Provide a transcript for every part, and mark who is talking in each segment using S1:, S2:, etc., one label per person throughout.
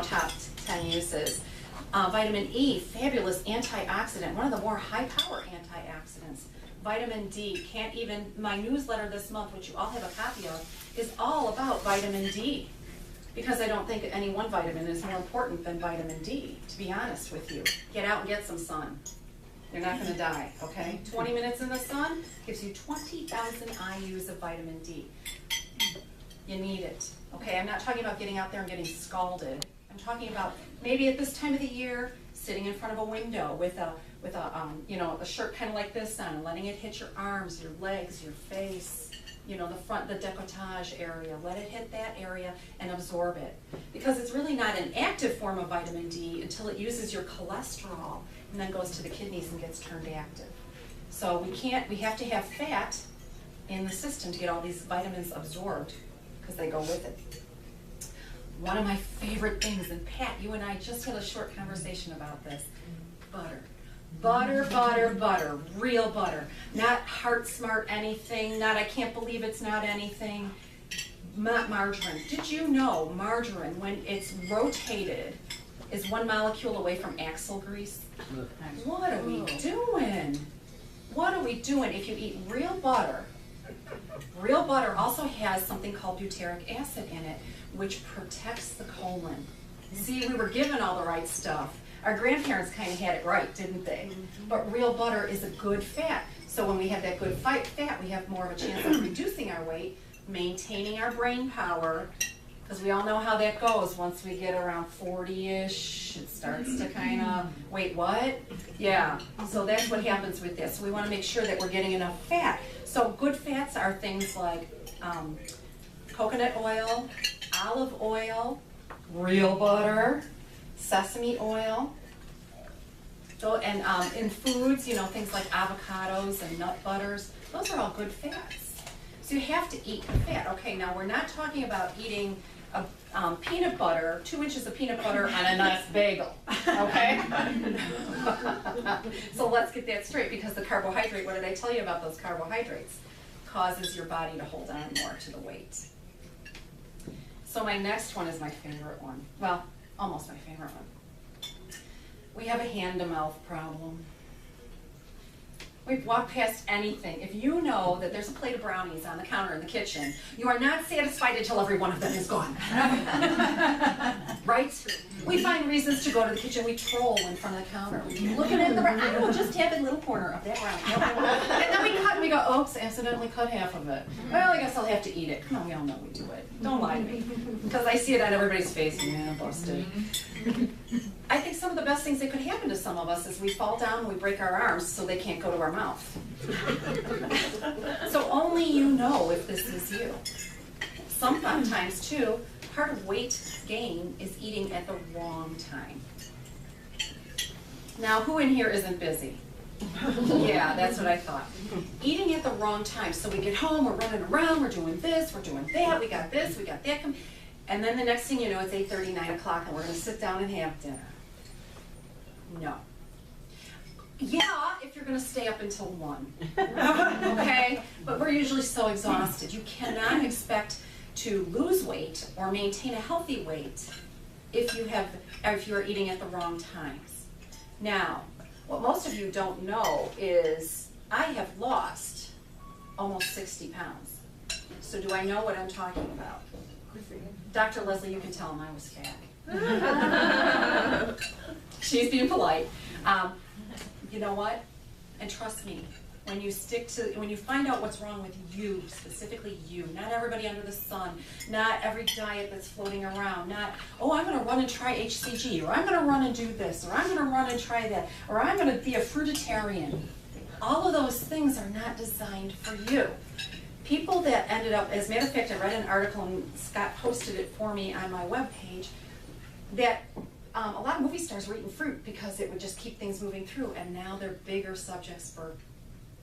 S1: top 10 uses. Vitamin E, fabulous antioxidant, one of the more high-power antioxidants. Vitamin D, my newsletter this month, which you all have a copy of, is all about vitamin D. Because I don't think any one vitamin is more important than vitamin D, to be honest with you. Get out and get some sun. You're not going to die, okay? 20 minutes in the sun gives you 20,000 IUs of vitamin D. You need it, okay? I'm not talking about getting out there and getting scalded. I'm talking about maybe at this time of the year, sitting in front of a window with a shirt kind of like this on, and letting it hit your arms, your legs, your face, the front, the décolletage area. Let it hit that area and absorb it. Because it's really not an active form of vitamin D until it uses your cholesterol and then goes to the kidneys and gets turned active. So we have to have fat in the system to get all these vitamins absorbed because they go with it. One of my favorite things, and Pat, you and I just had a short conversation about this, butter. Butter, butter, butter, real butter. Not Heart Smart anything, not I can't believe it's not anything. Not margarine. Did you know margarine, when it's rotated, is one molecule away from axle grease? What are we doing? What are we doing? If you eat real butter also has something called butyric acid in it, which protects the colon. See, we were given all the right stuff. Our grandparents kind of had it right, didn't they? But real butter is a good fat. So when we have that good fat, we have more of a chance of reducing our weight, maintaining our brain power, because we all know how that goes. Once we get around 40-ish, it starts to kind of, wait, what? Yeah, so that's what happens with this. So we want to make sure that we're getting enough fat. So good fats are things like coconut oil, olive oil, real butter, sesame oil, and in foods, things like avocados and nut butters, those are all good fats. So you have to eat the fat. Okay, now we're not talking about eating peanut butter, 2 inches of peanut butter on a nice bagel, okay? So let's get that straight, because the carbohydrate, what did I tell you about those carbohydrates? Causes your body to hold on more to the weight. So my next one is my favorite one. Well, almost my favorite one. We have a hand-to-mouth problem. We've walked past anything. If you know that there's a plate of brownies on the counter in the kitchen, you are not satisfied until every one of them is gone. Right? We find reasons to go to the kitchen. We troll in front of the counter. We keep looking at the brownie. I will just have a little corner of that brownie. And then we cut and we go, oops, accidentally cut half of it. Well, I guess I'll have to eat it. Come on, we all know we do it. Don't lie to me. Because I see it on everybody's face. Yeah, busted. I think some of the best things that could happen to some of us is we fall down and we break our arms so they can't go to our mouth. So only you know if this is you. Sometimes, too, part of weight gain is eating at the wrong time. Now, who in here isn't busy? Yeah, that's what I thought. Eating at the wrong time. So we get home, we're running around, we're doing this, we're doing that, we got this, we got that. And then the next thing you know, it's 8:30, 9 o'clock, and we're going to sit down and have dinner. No. Yeah, if you're going to stay up until 1. Okay? But we're usually so exhausted. You cannot expect to lose weight or maintain a healthy weight if you are eating at the wrong times. Now, what most of you don't know is I have lost almost 60 pounds. So do I know what I'm talking about? Dr. Leslie, you can tell him I was fat. She's being polite. You know what? And trust me, when you find out what's wrong with you, specifically you, not everybody under the sun, not every diet that's floating around, not, oh, I'm going to run and try HCG, or I'm going to run and do this, or I'm going to run and try that, or I'm going to be a fruitarian. All of those things are not designed for you. People that ended up, as a matter of fact, I read an article and Scott posted it for me on my webpage, that a lot of movie stars were eating fruit because it would just keep things moving through, and now they're bigger subjects for,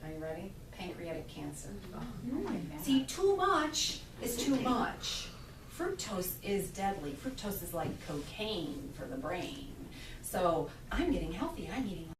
S1: are you ready? Pancreatic cancer. See, too much is too much. Fructose is deadly. Fructose is like cocaine for the brain. So I'm getting healthy, I'm eating